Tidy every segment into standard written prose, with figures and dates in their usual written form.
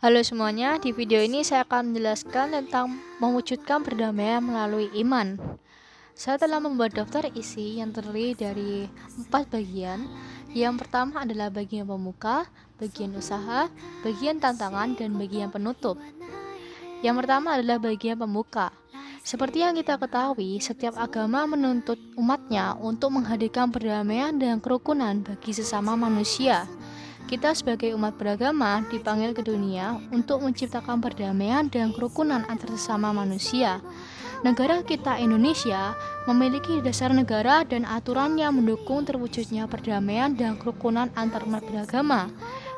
Halo semuanya, di video ini saya akan menjelaskan tentang mewujudkan perdamaian melalui iman. Saya telah membuat daftar isi yang terdiri dari 4 bagian. Yang pertama adalah bagian pemuka, bagian usaha, bagian tantangan, dan bagian penutup. Yang pertama adalah bagian pemuka. Seperti yang kita ketahui, setiap agama menuntut umatnya untuk menghadirkan perdamaian dan kerukunan bagi sesama manusia. Kita sebagai umat beragama dipanggil ke dunia untuk menciptakan perdamaian dan kerukunan antar sesama manusia. Negara kita Indonesia memiliki dasar negara dan aturan yang mendukung terwujudnya perdamaian dan kerukunan antar umat beragama.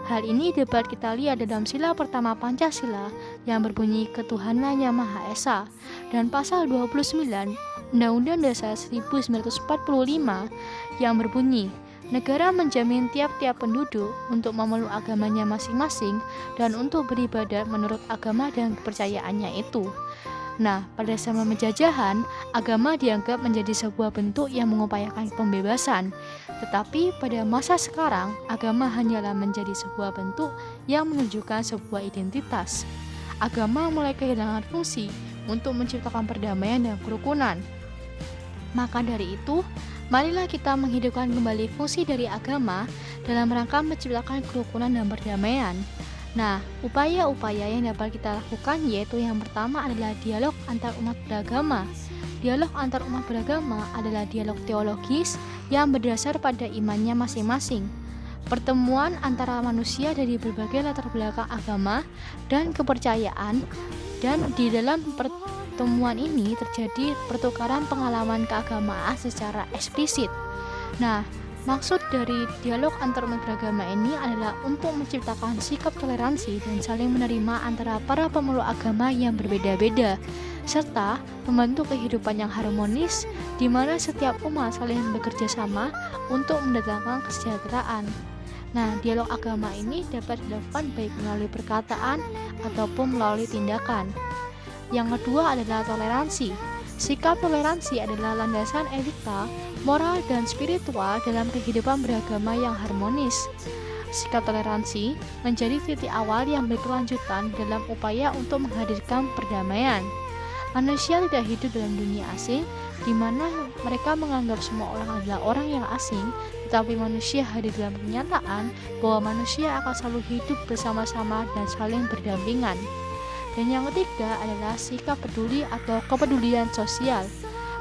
Hal ini dapat kita lihat dalam sila pertama Pancasila yang berbunyi Ketuhanan Yang Maha Esa dan pasal 29 Undang-Undang Dasar 1945 yang berbunyi negara menjamin tiap-tiap penduduk untuk memeluk agamanya masing-masing dan untuk beribadah menurut agama dan kepercayaannya itu. Nah, pada zaman penjajahan, agama dianggap menjadi sebuah bentuk yang mengupayakan pembebasan. Tetapi pada masa sekarang, agama hanyalah menjadi sebuah bentuk yang menunjukkan sebuah identitas. Agama mulai kehilangan fungsi untuk menciptakan perdamaian dan kerukunan. Maka dari itu, marilah kita menghidupkan kembali fungsi dari agama dalam rangka menciptakan kerukunan dan perdamaian. Nah, upaya-upaya yang dapat kita lakukan yaitu yang pertama adalah dialog antar umat beragama. Dialog antar umat beragama adalah dialog teologis yang berdasar pada imannya masing-masing. Pertemuan antara manusia dari berbagai latar belakang agama dan kepercayaan, dan di dalam pertemuan ini terjadi pertukaran pengalaman keagamaan secara eksplisit. Nah, maksud dari dialog antar umat beragama ini adalah untuk menciptakan sikap toleransi dan saling menerima antara para pemeluk agama yang berbeda-beda, serta membentuk kehidupan yang harmonis di mana setiap umat saling bekerja sama untuk mendatangkan kesejahteraan. Nah, dialog agama ini dapat dilakukan baik melalui perkataan ataupun melalui tindakan. Yang kedua adalah toleransi. Sikap toleransi adalah landasan etika, moral, dan spiritual dalam kehidupan beragama yang harmonis. Sikap toleransi menjadi titik awal yang berkelanjutan dalam upaya untuk menghadirkan perdamaian. Manusia tidak hidup dalam dunia asing, di mana mereka menganggap semua orang adalah orang yang asing, tetapi manusia hadir dalam kenyataan bahwa manusia akan selalu hidup bersama-sama dan saling berdampingan. Dan yang ketiga adalah sikap peduli atau kepedulian sosial.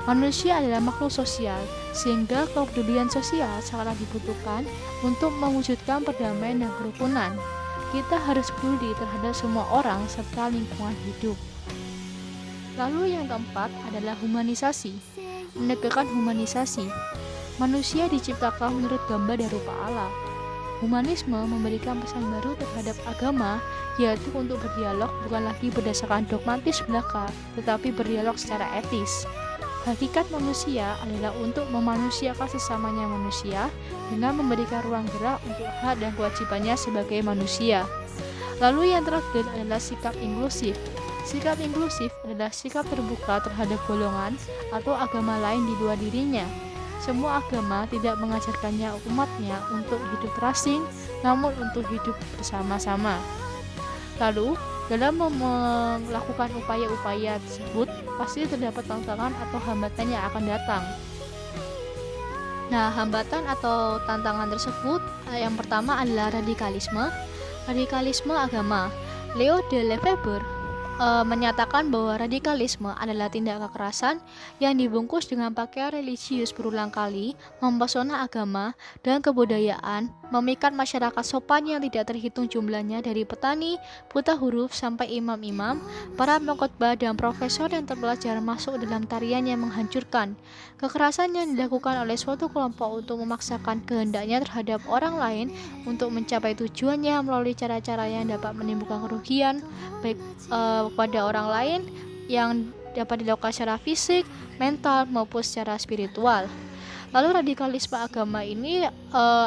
Manusia adalah makhluk sosial, sehingga kepedulian sosial sangatlah dibutuhkan untuk mewujudkan perdamaian dan kerukunan. Kita harus peduli terhadap semua orang serta lingkungan hidup. Lalu yang keempat adalah humanisasi. Menegakkan humanisasi. Manusia diciptakan menurut gambar dan rupa Allah. Humanisme memberikan pesan baru terhadap agama, yaitu untuk berdialog bukan lagi berdasarkan dogmatis belaka, tetapi berdialog secara etis. Hakikat manusia adalah untuk memanusiakan sesamanya manusia dengan memberikan ruang gerak untuk hak dan kewajibannya sebagai manusia. Lalu yang terakhir adalah sikap inklusif. Sikap inklusif adalah sikap terbuka terhadap golongan atau agama lain di luar dirinya. Semua agama tidak mengajarkannya umatnya untuk hidup terasing, namun untuk hidup bersama-sama. Lalu, dalam melakukan upaya-upaya tersebut, pasti terdapat tantangan atau hambatan yang akan datang. Nah, hambatan atau tantangan tersebut yang pertama adalah radikalisme. Radikalisme agama. Leo de Lefebvre menyatakan bahwa radikalisme adalah tindak kekerasan yang dibungkus dengan pakaian religius berulang kali, mempesona agama dan kebudayaan, memikat masyarakat sopan yang tidak terhitung jumlahnya dari petani, buta huruf sampai imam-imam, para pengkhotbah dan profesor yang terpelajar masuk dalam tarian yang menghancurkan. Kekerasan yang dilakukan oleh suatu kelompok untuk memaksakan kehendaknya terhadap orang lain untuk mencapai tujuannya melalui cara-cara yang dapat menimbulkan kerugian baik kepada orang lain yang dapat dilakukan secara fisik, mental, maupun secara spiritual. Lalu radikalisme agama ini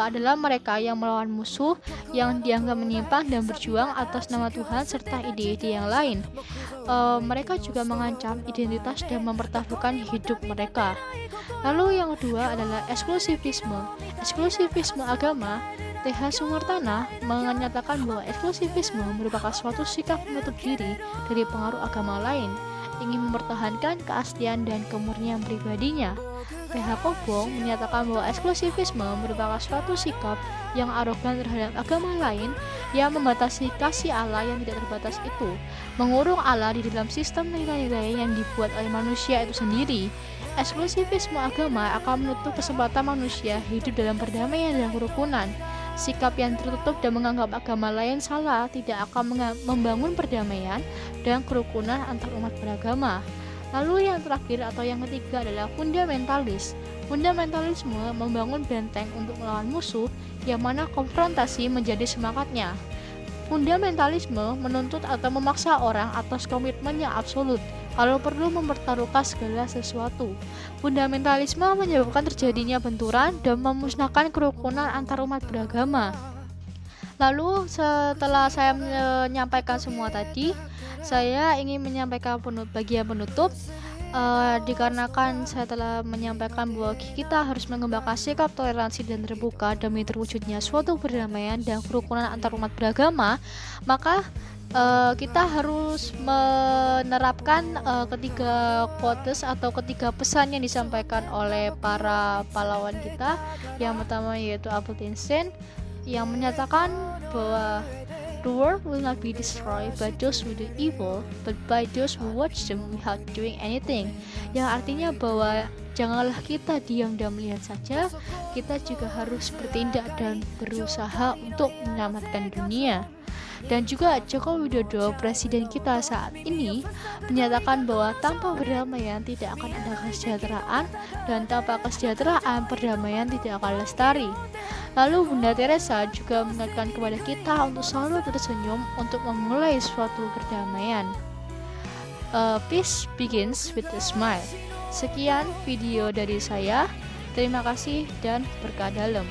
adalah mereka yang melawan musuh yang dianggap menyimpang dan berjuang atas nama Tuhan serta ide-ide yang lain. Mereka juga mengancam identitas dan mempertaruhkan hidup mereka. Lalu yang kedua adalah eksklusivisme. Eksklusivisme agama TH Sumartana menyatakan bahwa eksklusivisme merupakan suatu sikap menutup diri dari pengaruh agama lain, ingin mempertahankan keaslian dan kemurnian pribadinya. TH Kobong menyatakan bahwa eksklusivisme merupakan suatu sikap yang arogan terhadap agama lain yang membatasi kasih Allah yang tidak terbatas itu, mengurung Allah di dalam sistem nilai-nilai yang dibuat oleh manusia itu sendiri. Eksklusivisme agama akan menutup kesempatan manusia hidup dalam perdamaian dan kerukunan. Sikap yang tertutup dan menganggap agama lain salah tidak akan membangun perdamaian dan kerukunan antar umat beragama. Lalu yang terakhir atau yang ketiga adalah fundamentalis. Fundamentalisme membangun benteng untuk melawan musuh yang mana konfrontasi menjadi semangatnya. Fundamentalisme menuntut atau memaksa orang atas komitmen yang absolut, kalau perlu mempertaruhkan segala sesuatu. Fundamentalisme menyebabkan terjadinya benturan dan memusnahkan kerukunan antar umat beragama. Lalu setelah saya menyampaikan semua tadi, saya ingin menyampaikan bagian penutup. Dikarenakan saya telah menyampaikan bahwa kita harus mengembangkan sikap toleransi dan terbuka demi terwujudnya suatu perdamaian dan kerukunan antar umat beragama, maka kita harus menerapkan ketiga quotes atau ketiga pesan yang disampaikan oleh para pahlawan kita. Yang pertama yaitu Albert Einstein yang menyatakan bahwa the world will not be destroyed by those who do evil, but by those who watch them without doing anything. Yang artinya bahwa janganlah kita diam dan melihat saja, kita juga harus bertindak dan berusaha untuk menyelamatkan dunia. Dan juga Joko Widodo, presiden kita saat ini, menyatakan bahwa tanpa perdamaian tidak akan ada kesejahteraan, dan tanpa kesejahteraan perdamaian tidak akan lestari. Lalu Bunda Teresa juga mengingatkan kepada kita untuk selalu tersenyum untuk memulai suatu perdamaian. Peace begins with a smile. Sekian video dari saya. Terima kasih dan berkah dalam.